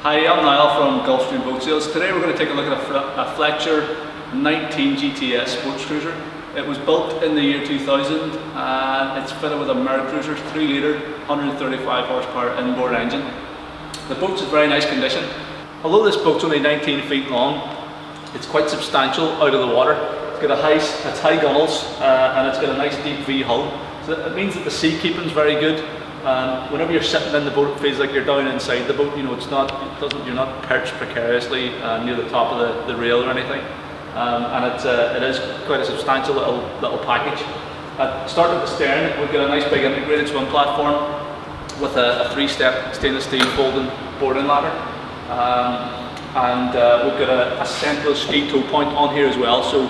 Hi, I'm Niall from GulfStream Boat Sales. Today we're going to take a look at a Fletcher 19GTS sports cruiser. It was built in the year 2000 and it's fitted with a Mercruiser 3 litre 135 horsepower inboard engine. The boat's in very nice condition. Although this boat's only 19 feet long, it's quite substantial out of the water. It's got it's high gunnels and it's got a nice deep V hull. So it means that the sea keeping's very good. Whenever you're sitting in the boat, it feels like you're down inside the boat. You know, you're not perched precariously near the top of the rail or anything. And it is quite a substantial little package. Starting at the stern, we've got a nice big integrated swim platform with a 3-step stainless steel folding boarding ladder. We've got a central ski tow point on here as well. So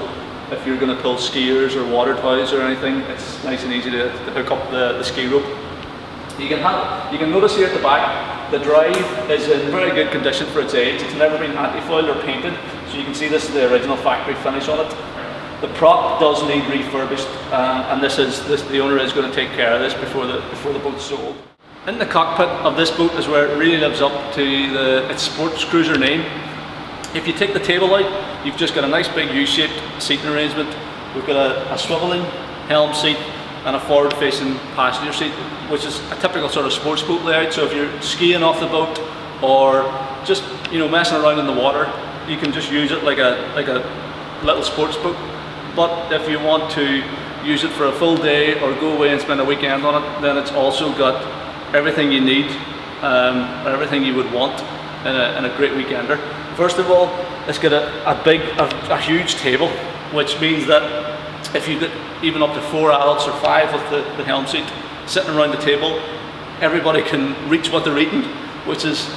if you're going to pull skiers or water toys or anything, it's nice and easy to hook up the ski rope. You can notice here at the back, the drive is in very good condition for its age. It's never been anti-foiled or painted, so you can see this is the original factory finish on it. The prop does need refurbished, and the owner is going to take care of this before the boat's sold. In the cockpit of this boat is where it really lives up to its Sportscruiser name. If you take the table out, you've just got a nice big U-shaped seating arrangement. We've got a swiveling helm seat and a forward-facing passenger seat, which is a typical sort of sports boat layout. So if you're skiing off the boat or just messing around in the water, you can just use it like a little sports boat. But if you want to use it for a full day or go away and spend a weekend on it, then it's also got everything you need, everything you would want in a great weekender. First of all, it's got a huge table, which means that if you get even up to 4 adults or 5 with the helm seat sitting around the table, everybody can reach what they're eating, which is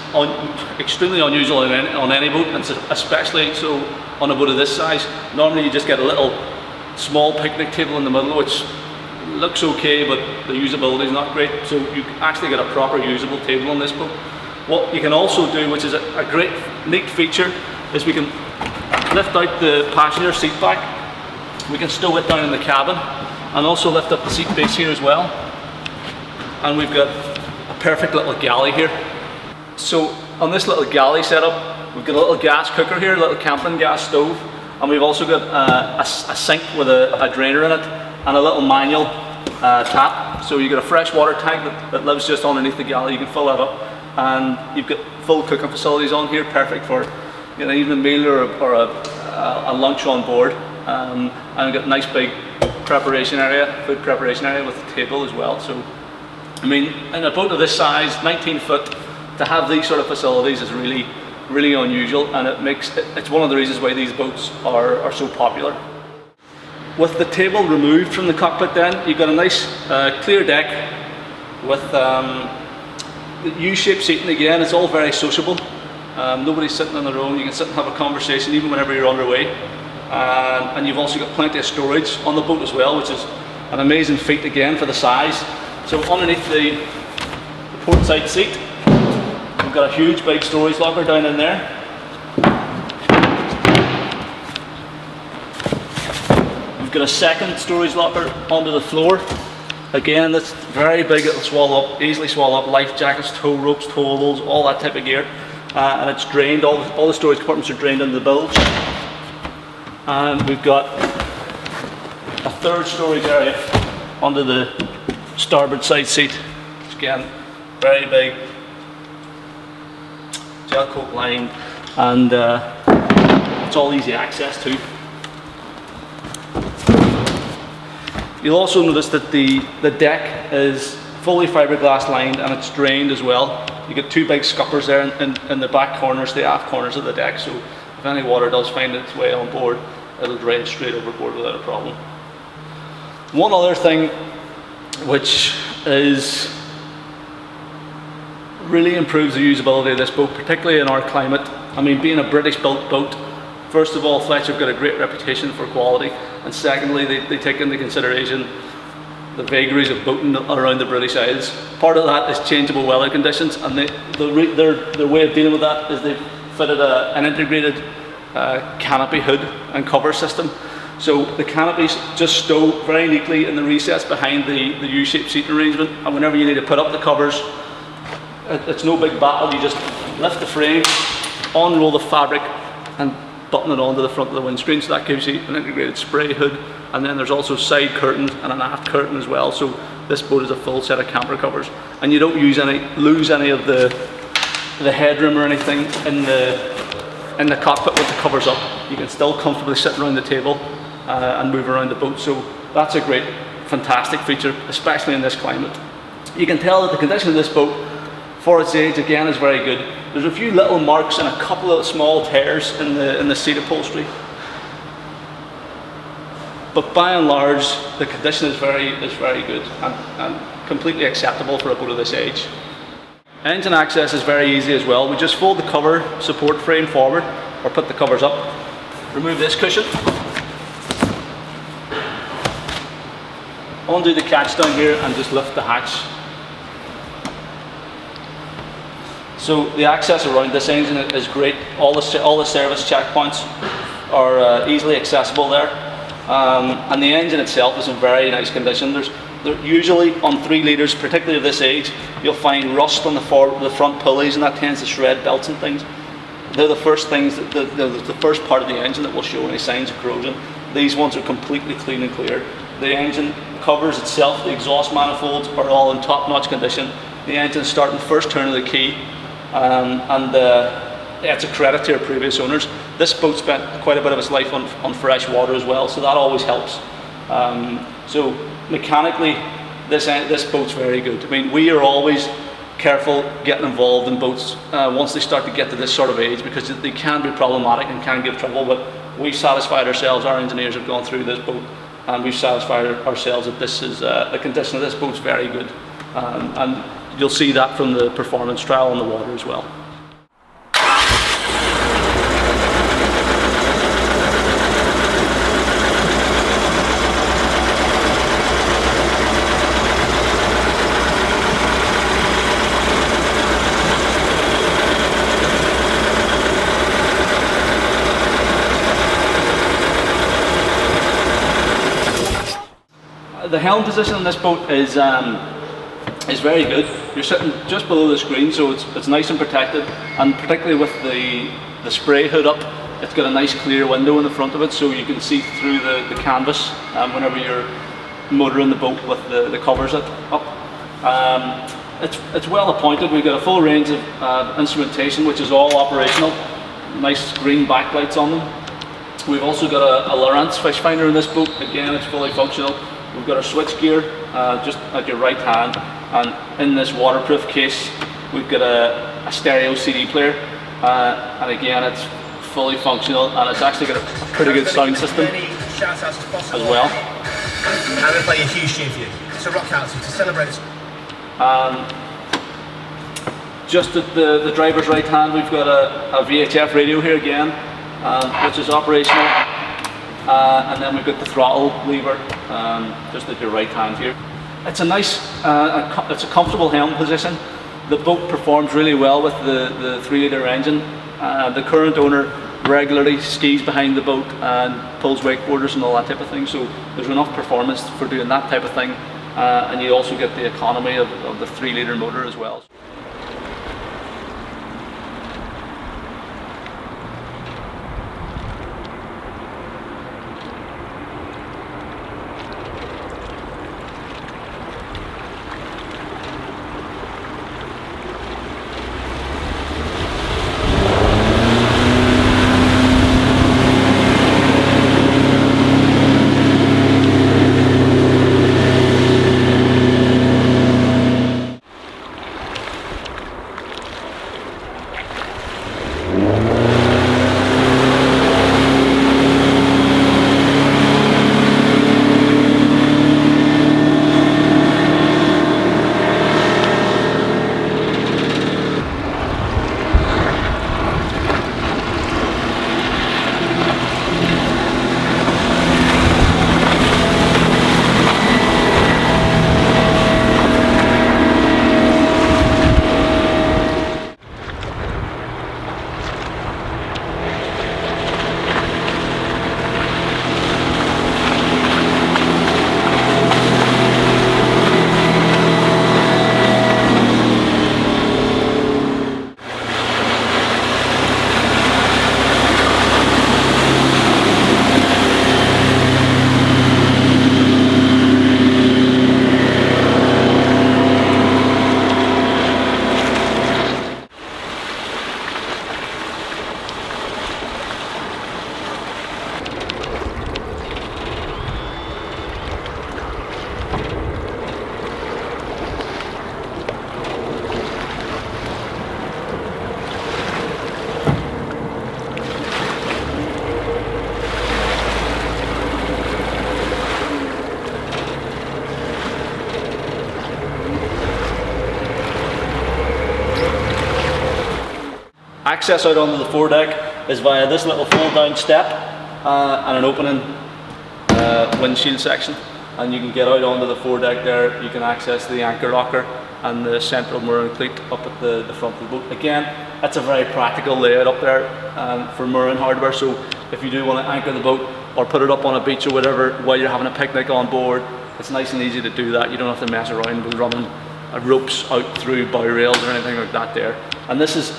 extremely unusual on any boat, and especially so on a boat of this size. Normally you just get a little small picnic table in the middle, which looks okay, but the usability is not great. So you actually get a proper usable table on this boat. What you can also do, which is a great neat feature, is we can lift out the passenger seat back. We can stow it down in the cabin and also lift up the seat base here as well. And we've got a perfect little galley here. So on this little galley setup, we've got a little gas cooker here, a little camping gas stove, and we've also got a sink with a drainer in it and a little manual tap. So you've got a fresh water tank that lives just underneath the galley. You can fill that up, and you've got full cooking facilities on here, perfect for an evening meal or a lunch on board. And we've got a nice big food preparation area with a table as well. So, I mean, in a boat of this size, 19 foot, to have these sort of facilities is really, really unusual, and it's one of the reasons why these boats are so popular. With the table removed from the cockpit, then you've got a nice clear deck with the U-shaped seating. Again, it's all very sociable. Nobody's sitting on their own. You can sit and have a conversation even whenever you're underway. And you've also got plenty of storage on the boat as well, which is an amazing feat again for the size. So underneath the port side seat, we've got a huge big storage locker down in there. We've got a second storage locker onto the floor. Again, that's very big. It'll easily swallow up life jackets, tow ropes, towables, all that type of gear. And it's drained. All the storage compartments are drained into the bilge. And we've got a third storage area under the starboard side seat. Again, very big, gel coat lined, and it's all easy access to. You'll also notice that the deck is fully fiberglass lined and it's drained as well. You get 2 big scuppers there in the back corners, the aft corners of the deck, so if any water does find its way on board, it'll drain straight overboard without a problem. One other thing which really improves the usability of this boat, particularly in our climate. I mean, being a British built boat, first of all, Fletcher have got a great reputation for quality, and secondly, they take into consideration the vagaries of boating around the British Isles. Part of that is changeable weather conditions, and their way of dealing with that is they've fitted an integrated canopy hood and cover system. So the canopies just stow very neatly in the recess behind the U-shaped seating arrangement, and whenever you need to put up the covers, it's no big battle. You just lift the frame, unroll the fabric and button it onto the front of the windscreen, so that gives you an integrated spray hood. And then there's also side curtains and an aft curtain as well, so this boat is a full set of camper covers, and you don't lose any of the headroom or anything in the cockpit with the covers up. You can still comfortably sit around the table and move around the boat, so that's a great, fantastic feature, especially in this climate. You can tell that the condition of this boat for its age again is very good. There's a few little marks and a couple of small tears in the seat upholstery, but by and large the condition is very good and completely acceptable for a boat of this age. Engine access is very easy as well. We just fold the cover support frame forward or put the covers up, remove this cushion, undo the catch down here and just lift the hatch. So the access around this engine is great. All the service checkpoints are easily accessible there, and the engine itself is in very nice condition. They're usually on 3 litres, particularly of this age, you'll find rust on the front pulleys, and that tends to shred belts and things. They're the first things, the first part of the engine that will show any signs of corrosion. These ones are completely clean and clear. The engine covers itself, the exhaust manifolds are all in top-notch condition. The engine starting first turn of the key, and it's a credit to our previous owners. This boat spent quite a bit of its life on fresh water as well, so that always helps. So mechanically, this boat's very good. I mean, we are always careful getting involved in boats once they start to get to this sort of age, because they can be problematic and can give trouble, but we've satisfied ourselves, our engineers have gone through this boat, and we've satisfied ourselves that this is, the condition of this boat's very good. And you'll see that from the performance trial on the water as well. The helm position on this boat is very good. You're sitting just below the screen, so it's nice and protected, and particularly with the spray hood up, it's got a nice clear window in the front of it, so you can see through the canvas whenever you're motoring the boat with the covers up. It's well appointed. We've got a full range of instrumentation, which is all operational. Nice green backlights on them. We've also got a Lowrance fish finder in this boat. Again, it's fully functional. We've got our switch gear just at your right hand, and in this waterproof case we've got a stereo CD player, and again it's fully functional, and it's actually got a pretty good sound system as well. And we'll play a huge tune for you. It's a rock concert to celebrate this. Just at the driver's right hand we've got a VHF radio here again, which is operational. And then we've got the throttle lever just at your right hand here. It's a nice, it's a comfortable helm position. The boat performs really well with the 3-litre engine. The current owner regularly skis behind the boat and pulls wakeboarders and all that type of thing, so there's enough performance for doing that type of thing, and you also get the economy of the 3-litre motor as well. Access out onto the foredeck is via this little fold down step and an opening windshield section, and you can get out onto the foredeck there. You can access the anchor locker and the central mooring cleat up at the front of the boat. Again, that's a very practical layout up there for mooring hardware, so if you do want to anchor the boat or put it up on a beach or whatever while you're having a picnic on board, it's nice and easy to do that. You don't have to mess around with running ropes out through bow rails or anything like that there. And this is,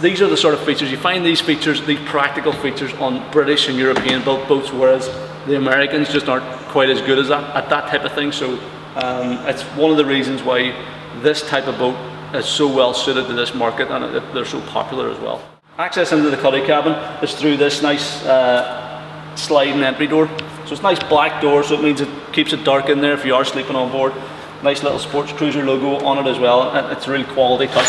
these are the sort of features, you find these features, these practical features on British and European built boats, whereas the Americans just aren't quite as good as that at that type of thing. So it's one of the reasons why this type of boat is so well suited to this market, and they're so popular as well. Access into the cuddy cabin is through this nice sliding entry door. So it's a nice black door, so it means it keeps it dark in there if you are sleeping on board. Nice little Sportscruiser logo on it as well, and it's a really quality touch.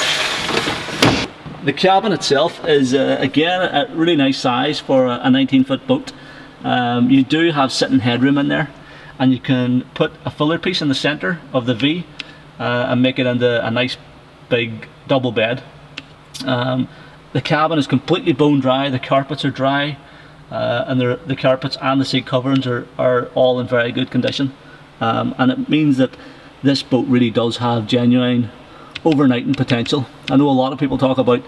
The cabin itself is again a really nice size for a 19-foot boat. You do have sitting headroom in there, and you can put a filler piece in the centre of the V and make it into a nice big double bed. The cabin is completely bone dry, the carpets are dry, and the carpets and the seat coverings are all in very good condition. And it means that this boat really does have genuine overnighting potential. I know a lot of people talk about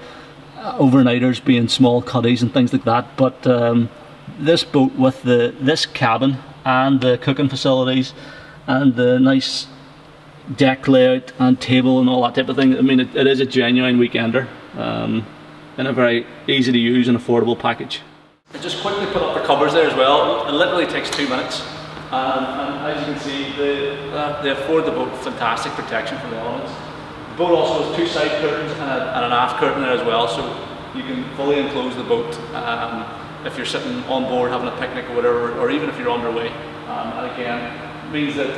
overnighters being small cuddies and things like that, but this boat with this cabin and the cooking facilities and the nice deck layout and table and all that type of thing, I mean it is a genuine weekender in a very easy to use and affordable package. I just quickly put up the covers there as well. It literally takes 2 minutes, and as you can see they afford the boat fantastic protection from the elements. The boat also has 2 side curtains and an aft curtain there as well, so you can fully enclose the boat if you're sitting on board having a picnic or whatever, or even if you're underway. And again, it means that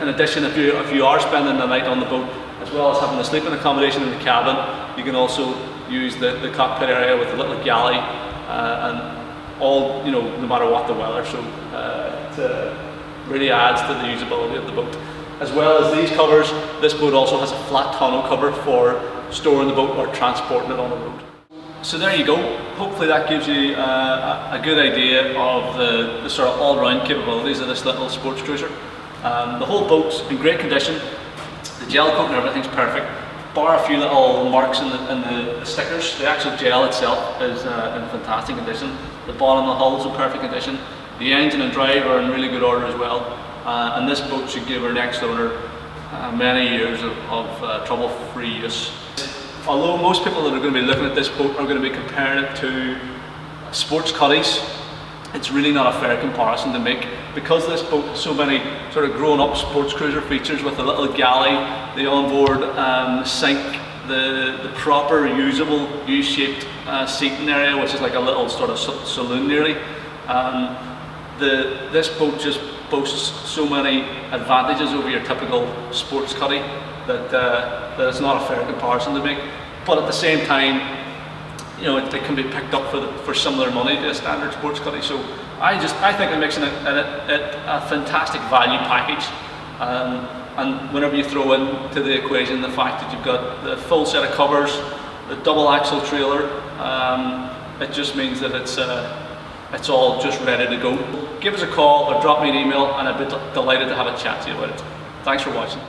in addition, if you are spending the night on the boat, as well as having a sleeping accommodation in the cabin, you can also use the cockpit area with a little galley and all, you know, no matter what the weather. So it really adds to the usability of the boat. As well as these covers, this boat also has a flat tonneau cover for storing the boat or transporting it on the road. So there you go. Hopefully that gives you a good idea of the sort of all-round capabilities of this little sports cruiser. The whole boat's in great condition. The gel coat and everything's perfect, bar a few little marks in the stickers. The actual gel itself is in fantastic condition. The bottom of the hull is in perfect condition. The engine and drive are in really good order as well. And this boat should give our next owner many years of trouble-free use. Although most people that are going to be looking at this boat are going to be comparing it to sports cuddies, it's really not a fair comparison to make, because this boat has so many sort of grown-up sports cruiser features with the little galley, the onboard sink, the proper usable U-shaped seating area, which is like a little sort of saloon nearly. This boat just boasts so many advantages over your typical sports cuddy that it's not a fair comparison to make. But at the same time, you know, it can be picked up for similar money to a standard sports cuddy. So I think it makes it a fantastic value package. And whenever you throw into the equation the fact that you've got the full set of covers, the double axle trailer, it just means that it's all just ready to go. Give us a call or drop me an email, and I'd be delighted to have a chat to you about it. Thanks for watching.